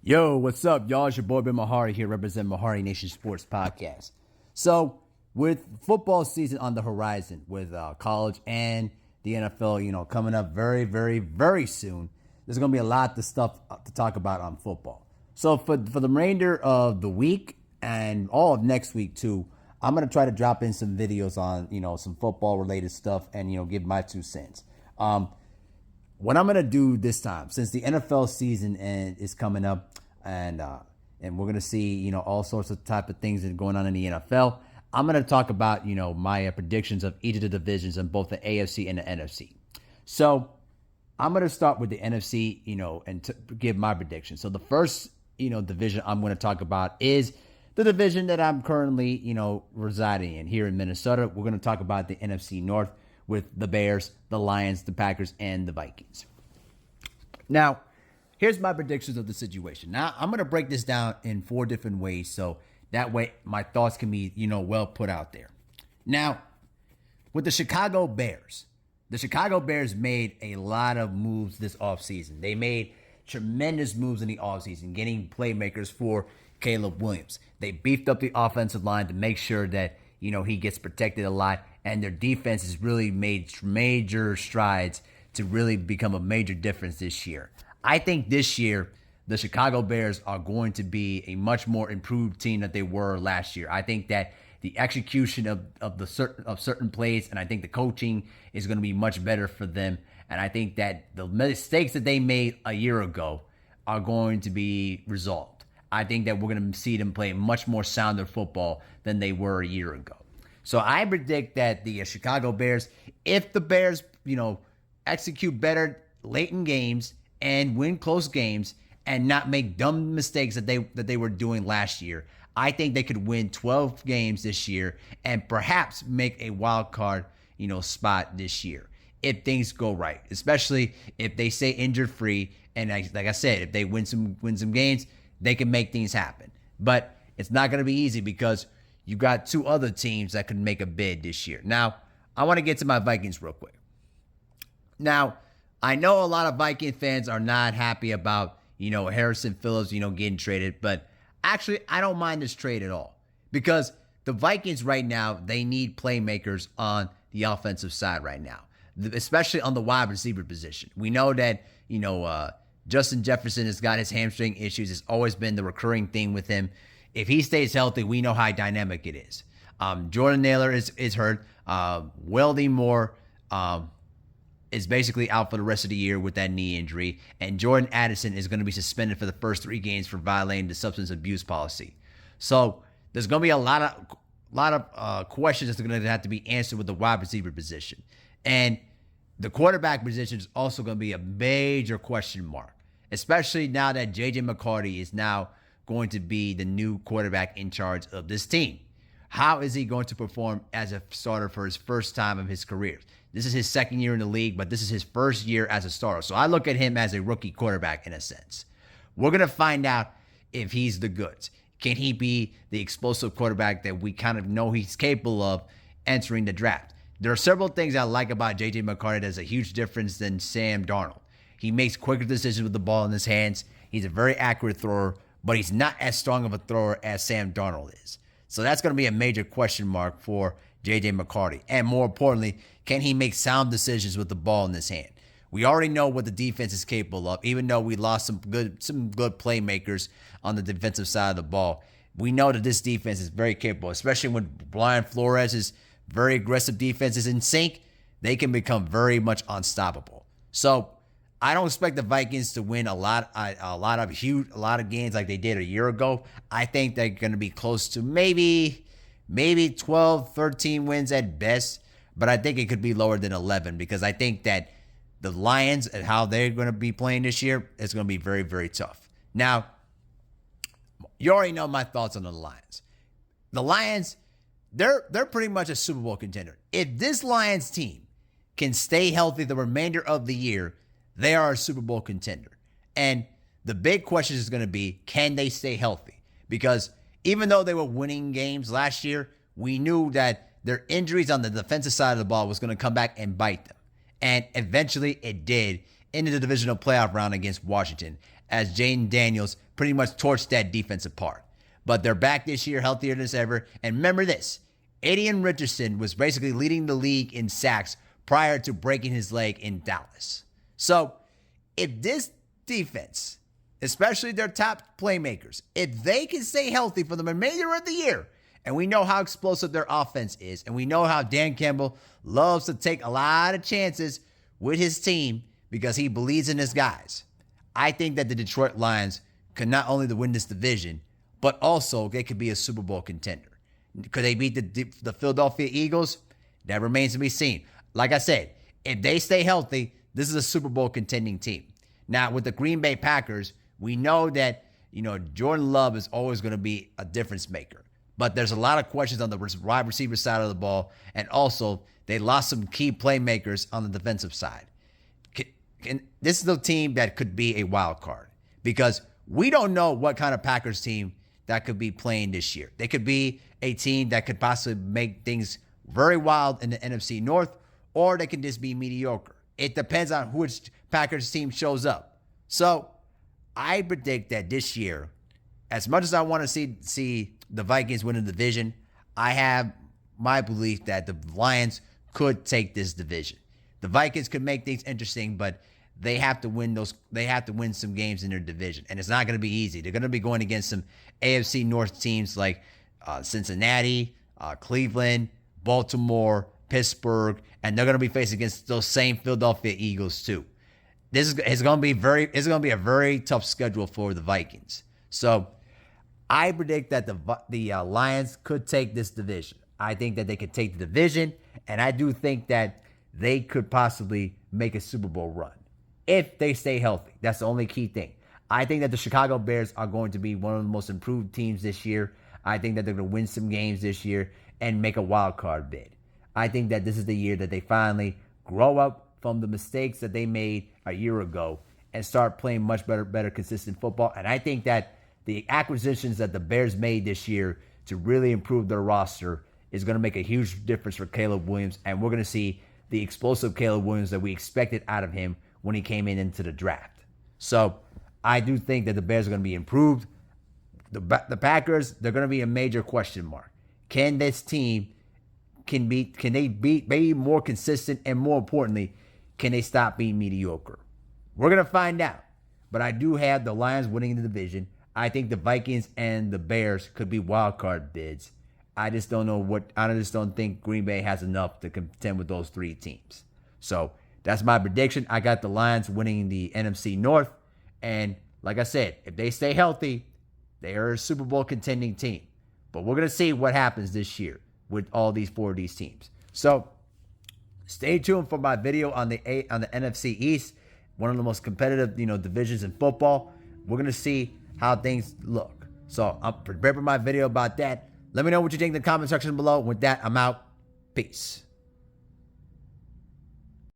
Yo, what's up, y'all? It's your boy Ben Mahari here, representing Mahari Nation Sports Podcast. So, with football season on the horizon, with college and the NFL, coming up very, very, very soon, there's going to be a lot of stuff to talk about on football. So, for the remainder of the week and all of next week too, I'm going to try to drop in some videos on, some football-related stuff and, give my 2 cents. What I'm gonna do this time, since the NFL season is coming up, and we're gonna see all sorts of type of things that are going on in the NFL, I'm gonna talk about my predictions of each of the divisions in both the AFC and the NFC. So I'm gonna start with the NFC, and give my prediction. So the first division I'm gonna talk about is the division that I'm currently residing in here in Minnesota. We're gonna talk about the NFC North, with the Bears, the Lions, the Packers, and the Vikings. Now, here's my predictions of the situation. Now, I'm going to break this down in 4 different ways, so that way my thoughts can be, well put out there. Now, with the Chicago Bears made a lot of moves this offseason. They made tremendous moves in the offseason, getting playmakers for Caleb Williams. They beefed up the offensive line to make sure that, he gets protected a lot, and their defense has really made major strides to really become a major difference this year. I think this year, the Chicago Bears are going to be a much more improved team than they were last year. I think that the execution of certain plays, and I think the coaching is going to be much better for them. And I think that the mistakes that they made a year ago are going to be resolved. I think that we're going to see them play much more sounder football than they were a year ago. So I predict that the Chicago Bears, if the Bears, execute better late in games and win close games and not make dumb mistakes that they were doing last year, I think they could win 12 games this year and perhaps make a wild card, spot this year if things go right, especially if they stay injured free. And like I said, if they win some games, they can make things happen. But it's not going to be easy because you got 2 other teams that could make a bid this year. Now, I want to get to my Vikings real quick. Now, I know a lot of Viking fans are not happy about, Harrison Phillips, getting traded. But actually, I don't mind this trade at all. Because the Vikings right now, they need playmakers on the offensive side right now. Especially on the wide receiver position. We know that, Justin Jefferson has got his hamstring issues. It's always been the recurring thing with him. If he stays healthy, we know how dynamic it is. Jordan Naylor is hurt. Welding Moore is basically out for the rest of the year with that knee injury. And Jordan Addison is going to be suspended for the first 3 games for violating the substance abuse policy. So there's going to be a lot of questions that's going to have to be answered with the wide receiver position. And the quarterback position is also going to be a major question mark, especially now that J.J. McCarthy is now going to be the new quarterback in charge of this team. How is he going to perform as a starter for his first time of his career? This is his 2nd year in the league, but this is his first year as a starter. So I look at him as a rookie quarterback in a sense. We're going to find out if he's the goods. Can he be the explosive quarterback that we kind of know he's capable of entering the draft? There are several things I like about J.J. McCarthy that's a huge difference than Sam Darnold. He makes quicker decisions with the ball in his hands. He's a very accurate thrower, but he's not as strong of a thrower as Sam Darnold is. So that's going to be a major question mark for J.J. McCarthy. And more importantly, can he make sound decisions with the ball in his hand? We already know what the defense is capable of, even though we lost some good playmakers on the defensive side of the ball. We know that this defense is very capable, especially when Brian Flores' very aggressive defense is in sync. They can become very much unstoppable. So I don't expect the Vikings to win a lot of games like they did a year ago. I think they're going to be close to maybe 12, 13 wins at best, but I think it could be lower than 11 because I think that the Lions and how they're going to be playing this year is going to be very, very tough. Now, you already know my thoughts on the Lions. The Lions, they're pretty much a Super Bowl contender. If this Lions team can stay healthy the remainder of the year, they are a Super Bowl contender. And the big question is going to be, can they stay healthy? Because even though they were winning games last year, we knew that their injuries on the defensive side of the ball was going to come back and bite them. And eventually it did in the divisional playoff round against Washington, as Jaden Daniels pretty much torched that defense apart. But they're back this year, healthier than ever. And remember this, Adrian Richardson was basically leading the league in sacks prior to breaking his leg in Dallas. So if this defense, especially their top playmakers, if they can stay healthy for the remainder of the year, and we know how explosive their offense is, and we know how Dan Campbell loves to take a lot of chances with his team because he believes in his guys, I think that the Detroit Lions could not only win this division, but also they could be a Super Bowl contender. Could they beat the Philadelphia Eagles? That remains to be seen. Like I said, if they stay healthy, this is a Super Bowl contending team. Now, with the Green Bay Packers, we know that, Jordan Love is always going to be a difference maker. But there's a lot of questions on the wide receiver side of the ball. And also, they lost some key playmakers on the defensive side. This is a team that could be a wild card because we don't know what kind of Packers team that could be playing this year. They could be a team that could possibly make things very wild in the NFC North, or they can just be mediocre. It depends on which Packers team shows up. So I predict that this year, as much as I want to see the Vikings win the division, I have my belief that the Lions could take this division. The Vikings could make things interesting, but they have to win those. They have to win some games in their division, and it's not going to be easy. They're going to be going against some AFC North teams like Cincinnati, Cleveland, Baltimore, Pittsburgh, and they're going to be facing against those same Philadelphia Eagles too. This is going to be a very tough schedule for the Vikings. So I predict that the Lions could take this division. I think that they could take the division, and I do think that they could possibly make a Super Bowl run if they stay healthy. That's the only key thing. I think that the Chicago Bears are going to be one of the most improved teams this year. I think that they're going to win some games this year and make a wild card bid. I think that this is the year that they finally grow up from the mistakes that they made a year ago and start playing much better consistent football. And I think that the acquisitions that the Bears made this year to really improve their roster is going to make a huge difference for Caleb Williams. And we're going to see the explosive Caleb Williams that we expected out of him when he came into the draft. So I do think that the Bears are going to be improved. The Packers, they're going to be a major question mark. Can this team, can they be more consistent, and more importantly, can they stop being mediocre? We're going to find out. But I do have the Lions winning the division. I think the Vikings and the Bears could be wild card bids. I just don't think Green Bay has enough to contend with those three teams. So that's my prediction. I got the Lions winning the NFC North. And like I said, if they stay healthy, they are a Super Bowl contending team. But we're going to see what happens this year with all four of these teams. So stay tuned for my video on the NFC East, one of the most competitive, divisions in football. We're going to see how things look. So I'm preparing my video about that. Let me know what you think in the comment section below. With that, I'm out. Peace.